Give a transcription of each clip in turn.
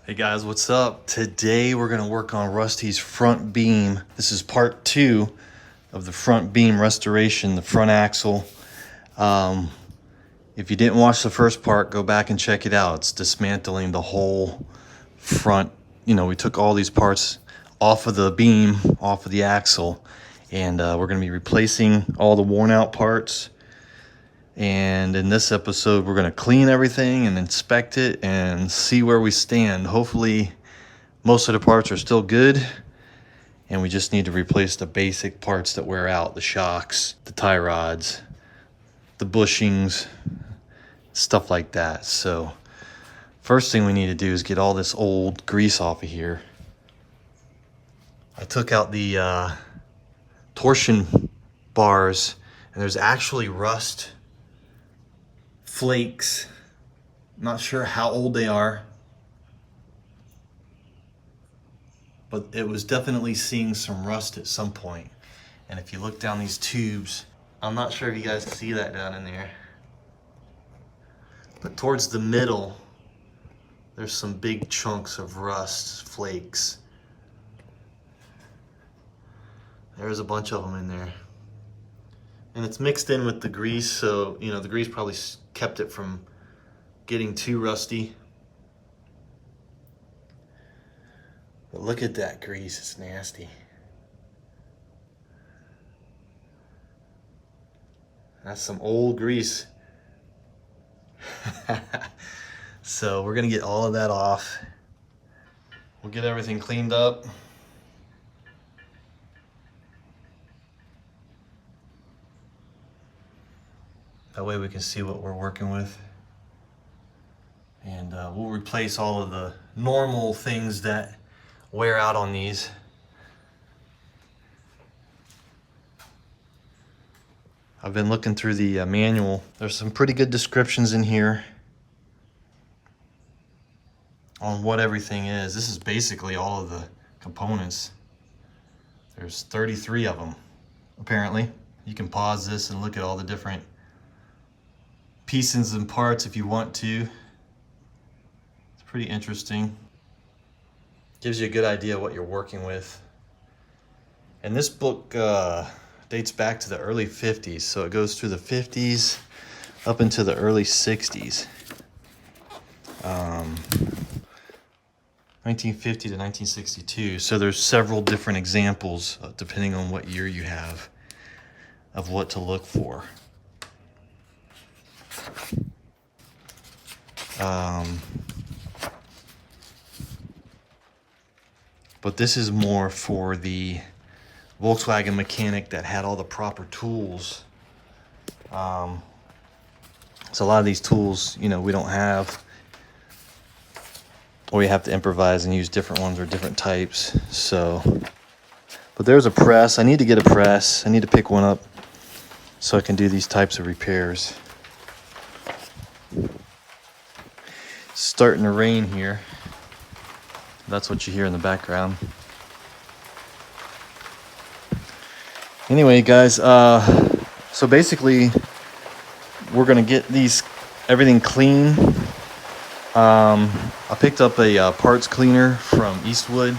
Hey guys, what's up? Today we're gonna work on Rusty's front beam. This is part 2 of the front beam restoration, the front axle. If you didn't watch the first part, go back and check it out. It's dismantling the whole front. We took all these parts off of the beam, off of the axle, and we're gonna be replacing all the worn out parts. And in this episode, we're going to clean everything and inspect it and see where we stand. Hopefully, most of the parts are still good, and we just need to replace the basic parts that wear out, the shocks, the tie rods, the bushings, stuff like that. So first thing we need to do is get all this old grease off of here. I took out the torsion bars, and there's actually rust flakes. Not sure how old they are, but it was definitely seeing some rust at some point. And if you look down these tubes, I'm not sure if you guys see that down in there, but towards the middle there's some big chunks of rust flakes. There's a bunch of them in there, and it's mixed in with the grease, so the grease probably kept it from getting too rusty. But look at that grease, it's nasty. That's some old grease. So we're gonna get all of that off. We'll get everything cleaned up. That way we can see what we're working with. And we'll replace all of the normal things that wear out on these. I've been looking through the manual. There's some pretty good descriptions in here on what everything is. This is basically all of the components. There's 33 of them, apparently. You can pause this and look at all the different pieces and parts if you want to. It's pretty interesting. Gives you a good idea what you're working with. And this book dates back to the early 50s, so it goes through the 50s up into the early 60s. 1950 to 1962. So there's several different examples, depending on what year you have, of what to look for. But this is more for the Volkswagen mechanic that had all the proper tools. So a lot of these tools, we don't have, or you have to improvise and use different ones or different types. So, but there's a press. I need to get a press. I need to pick one up so I can do these types of repairs. It's starting to rain here. That's what you hear in the background. Anyway, guys, so basically we're gonna get everything clean. I picked up a parts cleaner from Eastwood.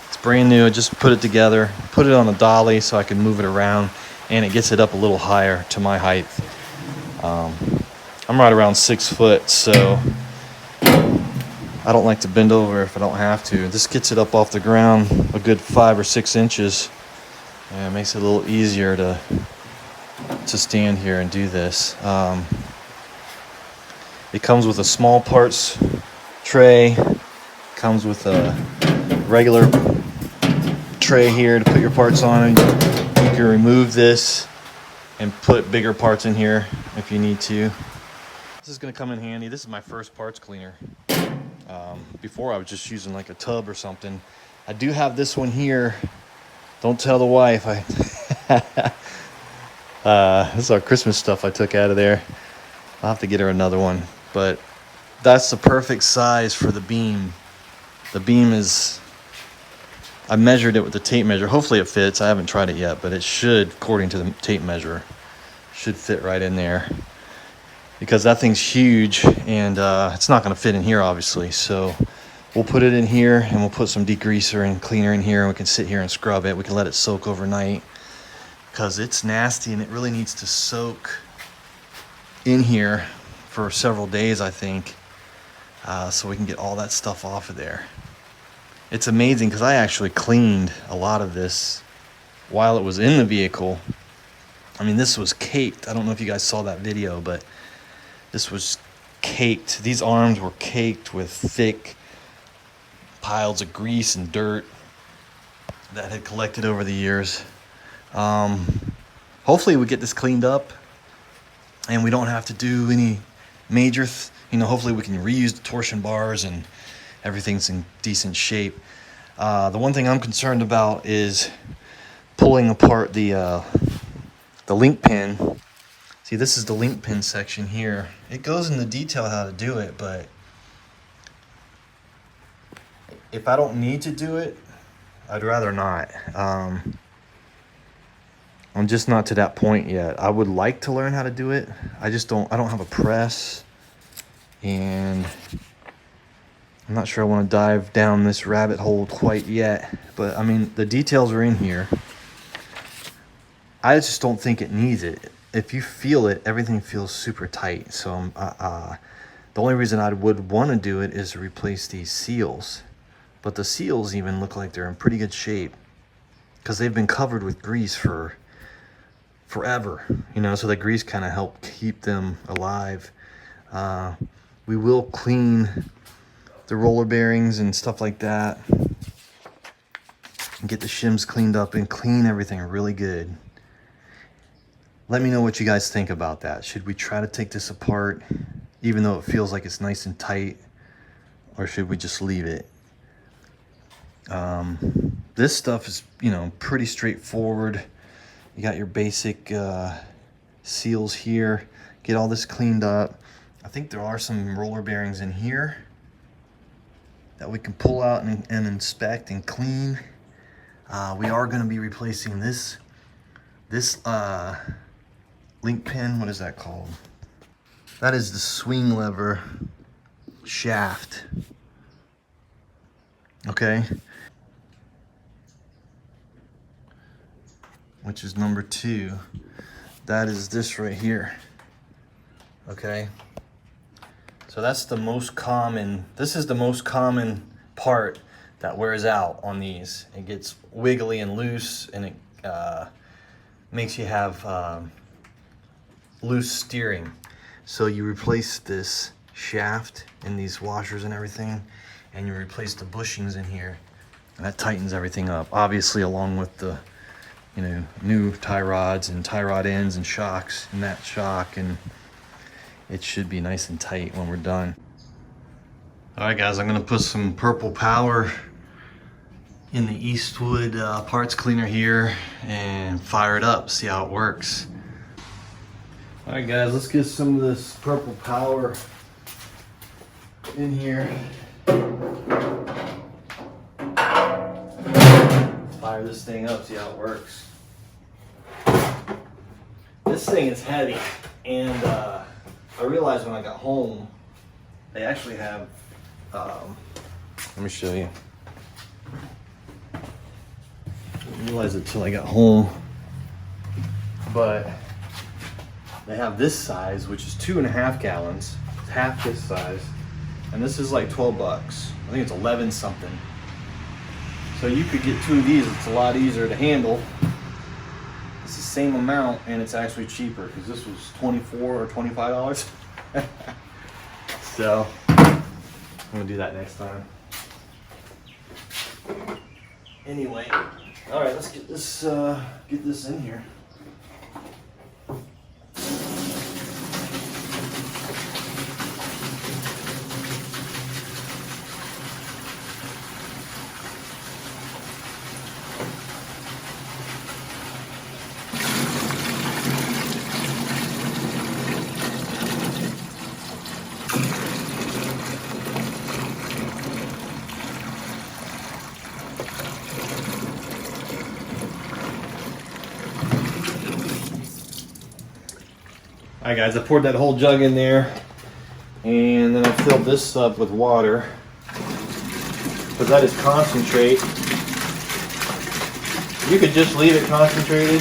It's brand new. I just put it together, put it on a dolly so I can move it around, and it gets it up a little higher to my height. I'm right around 6 foot, so I don't like to bend over if I don't have to. This gets it up off the ground a good 5 or 6 inches, and it makes it a little easier to stand here and do this. It comes with a small parts tray. Comes with a regular tray here to put your parts on. You can remove this and put bigger parts in here if you need to. This is going to come in handy. This is my first parts cleaner. Before I was just using like a tub or something. I do have this one here. Don't tell the wife. This is our Christmas stuff I took out of there. I'll have to get her another one. But that's the perfect size for the beam. The beam is, I measured it with the tape measure. Hopefully it fits. I haven't tried it yet, but it should, according to the tape measure, should fit right in there. because that thing's huge, and it's not going to fit in here, obviously. So we'll put it in here, and we'll put some degreaser and cleaner in here, and we can sit here and scrub it. We can let it soak overnight because it's nasty, and it really needs to soak in here for several days, I think, so we can get all that stuff off of there. It's amazing because I actually cleaned a lot of this while it was in the vehicle. I mean, this was caked. I don't know if you guys saw that video, but this was caked. These arms were caked with thick piles of grease and dirt that had collected over the years. Hopefully we get this cleaned up and we don't have to do any major, hopefully we can reuse the torsion bars and everything's in decent shape. The one thing I'm concerned about is pulling apart the link pin. See, this is the link pin section here. It goes into detail how to do it, but if I don't need to do it, I'd rather not. I'm just not to that point yet. I would like to learn how to do it. I don't have a press, and I'm not sure I want to dive down this rabbit hole quite yet, but I mean, the details are in here. I just don't think it needs it. If you feel it, everything feels super tight. So the only reason I would want to do it is to replace these seals. But the seals even look like they're in pretty good shape because they've been covered with grease for forever, so the grease kind of helped keep them alive. We will clean the roller bearings and stuff like that and get the shims cleaned up and clean everything really good. Let me know what you guys think about that. Should we try to take this apart even though it feels like it's nice and tight, or should we just leave it? This stuff is, pretty straightforward. You got your basic seals here. Get all this cleaned up. I think there are some roller bearings in here that we can pull out and inspect and clean. We are going to be replacing this link pin. What is that called? That is the swing lever shaft. Okay. Which is number 2. That is this right here. Okay. So that's the most common, this is the most common part that wears out on these. It gets wiggly and loose, and it makes you have loose steering. So you replace this shaft and these washers and everything, and you replace the bushings in here, and that tightens everything up, obviously, along with the new tie rods and tie rod ends and shocks and that shock, and it should be nice and tight when we're done. All right, guys, I'm gonna put some purple power in the Eastwood parts cleaner here and fire it up, see how it works. All right, guys, let's get some of this purple power in here. Fire this thing up, see how it works. This thing is heavy, and I realized when I got home, they actually have, let me show you. I didn't realize it till I got home, but they have this size, which is 2.5 gallons, half this size, and this is like $12. I think it's 11 something. So you could get 2 of these. It's a lot easier to handle. It's the same amount, and it's actually cheaper because this was $24 or $25. So I'm gonna do that next time. Anyway, all right, let's get this in here. Alright guys, I poured that whole jug in there, and then I filled this up with water, because that is concentrate. You could just leave it concentrated,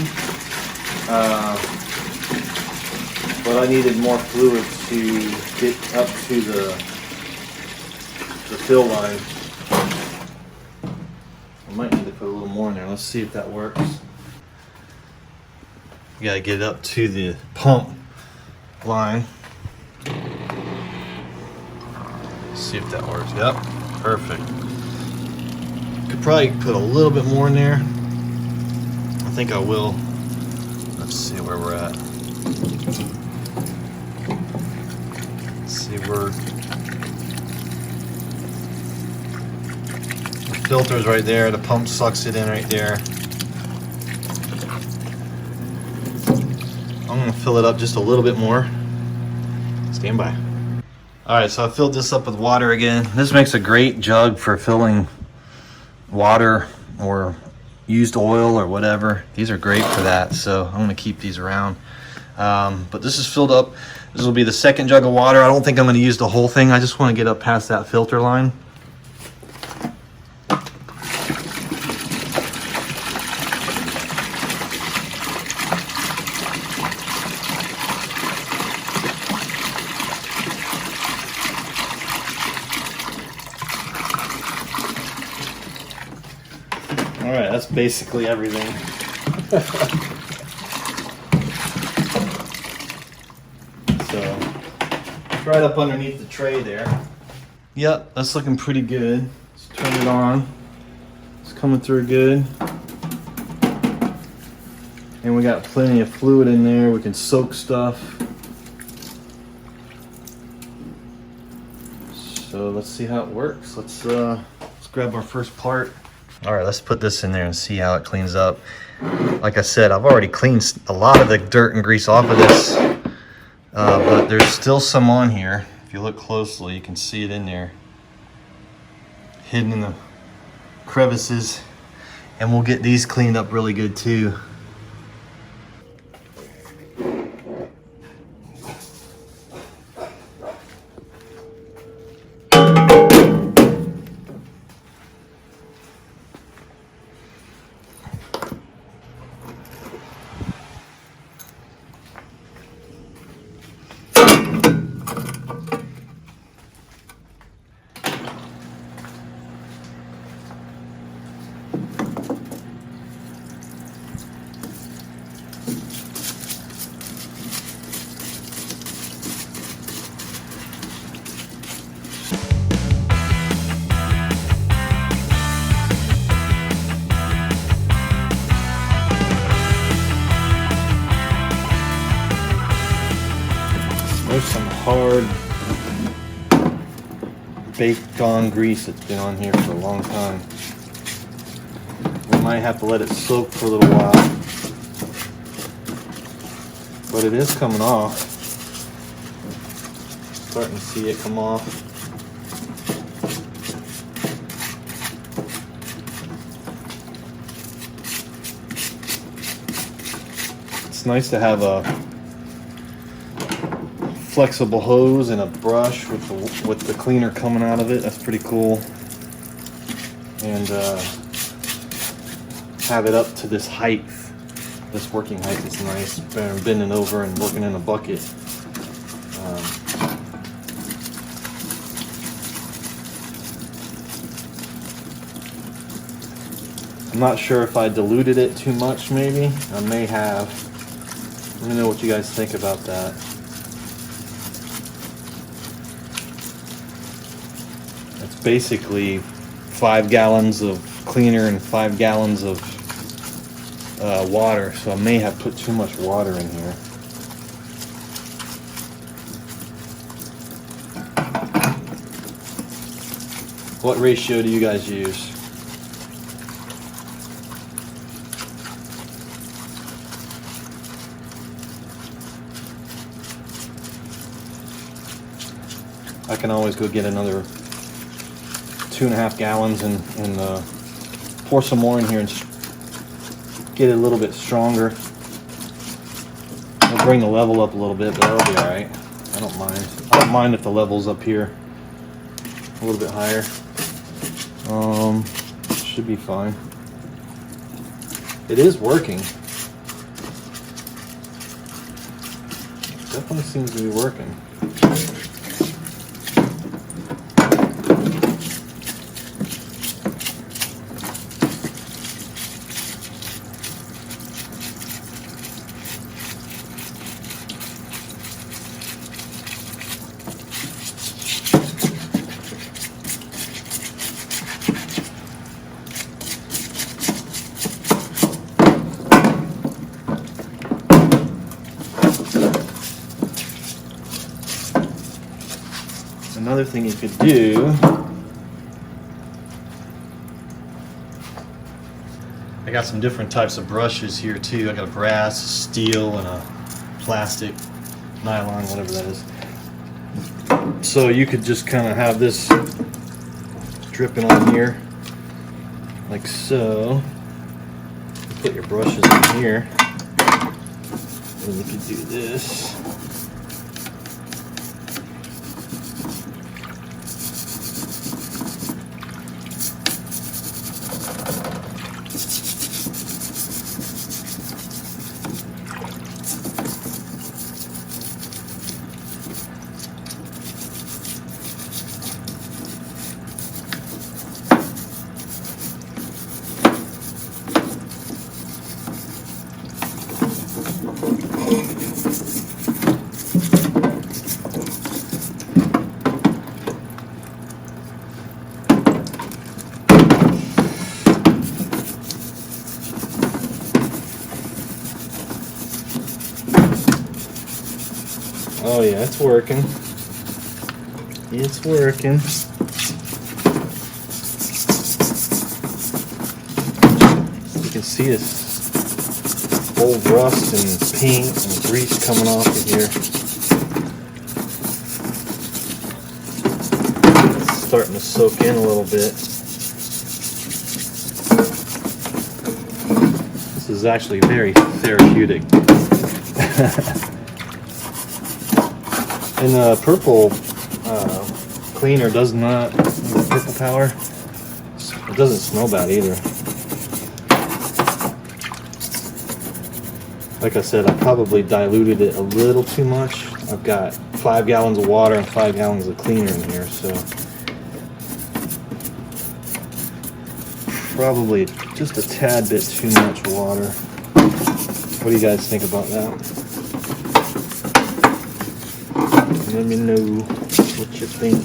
but I needed more fluid to get up to the fill line. I might need to put a little more in there. Let's see if that works. You gotta get it up to the pump line. See if that works. Yep, perfect. Could probably put a little bit more in there. I think I will. Let's see where we're at. Let's see where the filter's right there. The pump sucks it in right there. I'm gonna fill it up just a little bit more. Stand by. Alright, so I filled this up with water again. This makes a great jug for filling water or used oil or whatever. These are great for that, so I'm gonna keep these around. But this is filled up. This will be the second jug of water. I don't think I'm gonna use the whole thing. I just wanna get up past that filter line. All right, that's basically everything. So, it's right up underneath the tray there. Yep, that's looking pretty good. Let's turn it on. It's coming through good. And we got plenty of fluid in there. We can soak stuff. So let's see how it works. Let's grab our first part. All right, let's put this in there and see how it cleans up. Like I said, I've already cleaned a lot of the dirt and grease off of this, but there's still some on here. If you look closely, you can see it in there, hidden in the crevices. And we'll get these cleaned up really good too. There's some hard baked on grease that's been on here for a long time. We might have to let it soak for a little while, but it is coming off. Starting to see it come off. It's nice to have a flexible hose and a brush with the cleaner coming out of it. That's pretty cool. And have it up to this height. This working height is nice. Bending over and working in a bucket. I'm not sure if I diluted it too much, maybe. I may have. Let me know what you guys think about that. It's basically 5 gallons of cleaner and 5 gallons of water, so I may have put too much water in here. What ratio do you guys use? I can always go get another 2.5 gallons and pour some more in here and get it a little bit stronger. It'll bring the level up a little bit, but that'll be all right. I don't mind. I don't mind if the level's up here a little bit higher. Should be fine. It is working. Definitely seems to be working. Another thing you could do, I got some different types of brushes here too. I got a brass, steel, and a plastic, nylon, whatever that is. So you could just kind of have this dripping on here, like so. Put your brushes in here, and you could do this. Oh yeah, it's working. It's working. You can see this old rust and paint and grease coming off of here. It's starting to soak in a little bit. This is actually very therapeutic. And the purple cleaner does not, the purple power, it doesn't smell bad either. Like I said, I probably diluted it a little too much. I've got 5 gallons of water and 5 gallons of cleaner in here, so probably just a tad bit too much water. What do you guys think about that? Let me know what you think.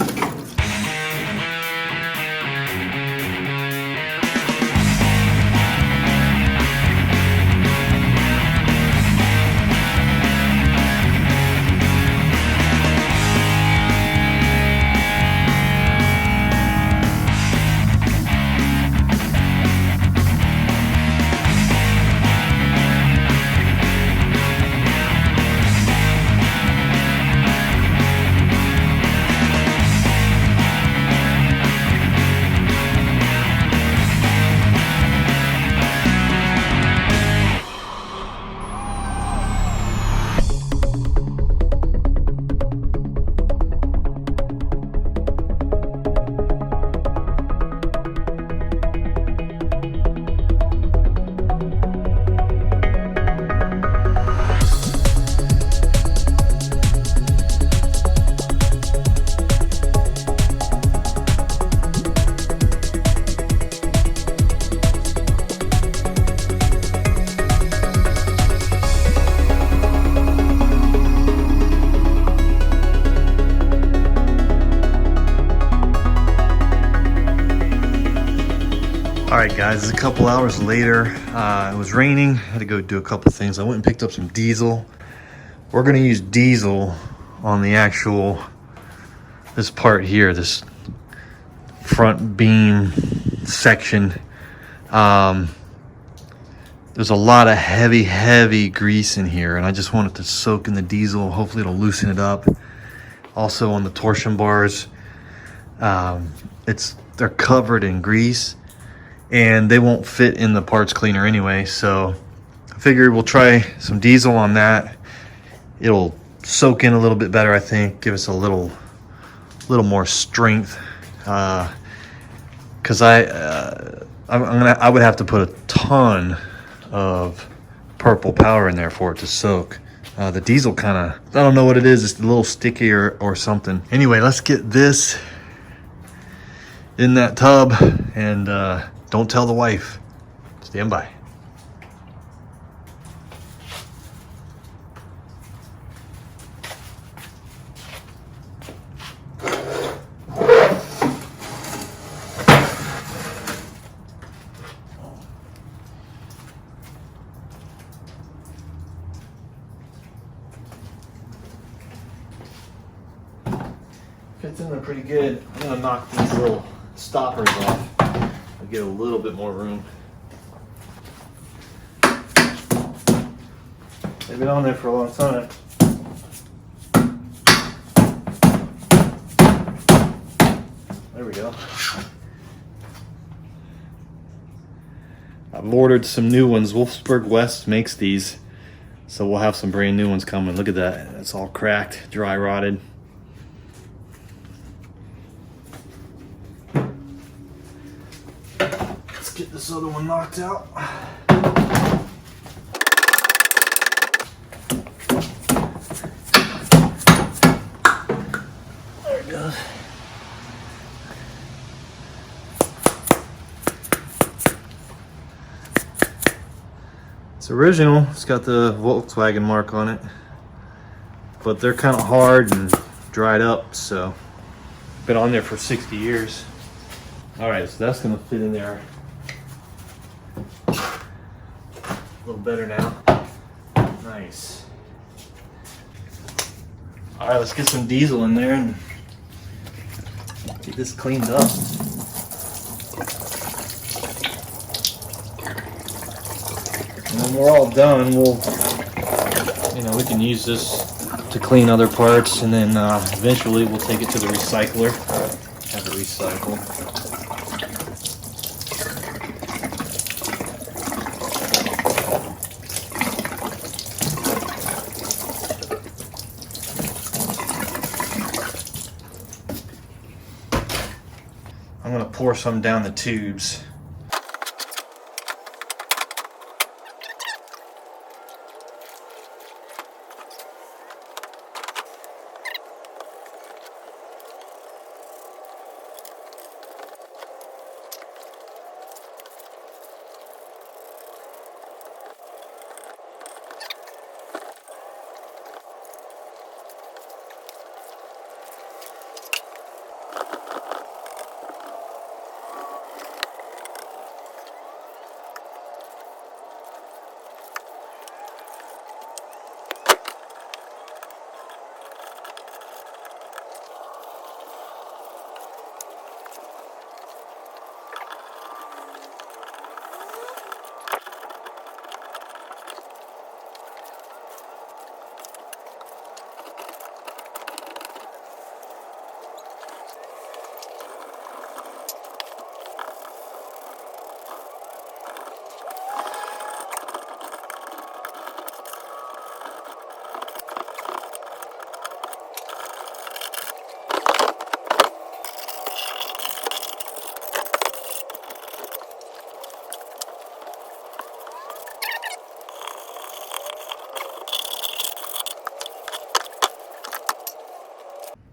Alright guys, it's a couple hours later. It was raining. I had to go do a couple things. I went and picked up some diesel. We're going to use diesel on the actual, this part here, this front beam section. There's a lot of heavy grease in here, and I just want it to soak in the diesel. Hopefully it'll loosen it up. Also on the torsion bars, they're covered in grease, and they won't fit in the parts cleaner anyway, so I figured we'll try some diesel on that, it'll soak in a little bit better, I think, give us a little more strength. Because I would have to put a ton of purple powder in there for it to soak. The diesel kind of, I don't know what it is, it's a little sticky or something. Anyway, let's get this in that tub, and don't tell the wife. Stand by. Fits in there pretty good. I'm gonna knock these little stoppers off. I'll get a little bit more room. They've been on there for a long time. There we go. I've ordered some new ones. Wolfsburg West makes these, so we'll have some brand new ones coming. Look at that. It's all cracked, dry rotted. Let's get this other one knocked out. There it goes. It's original. It's got the Volkswagen mark on it, but they're kind of hard and dried up, so been on there for 60 years. All right, so that's gonna fit in there a little better now. Nice. All right, let's get some diesel in there and get this cleaned up. And when we're all done, we can use this to clean other parts, and then eventually we'll take it to the recycler, have it recycled. I'm gonna pour some down the tubes.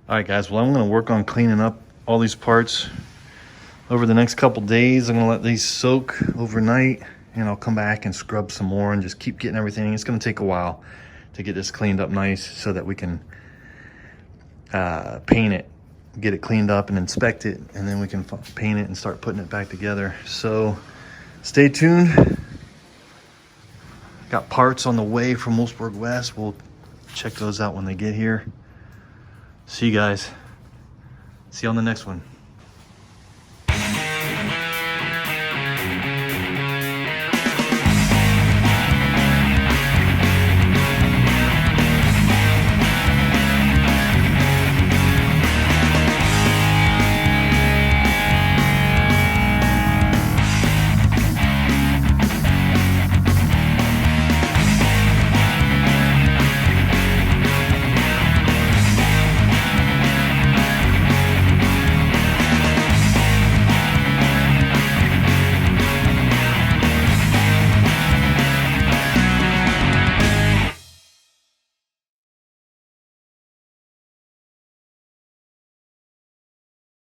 All right, guys, well, I'm gonna work on cleaning up all these parts over the next couple days. I'm gonna let these soak overnight, and I'll come back and scrub some more and just keep getting everything. It's gonna take a while to get this cleaned up nice so that we can paint it, get it cleaned up and inspect it, and then we can paint it and start putting it back together. So stay tuned. Got parts on the way from Wolfsburg West. We'll check those out when they get here. See you guys. See you on the next one.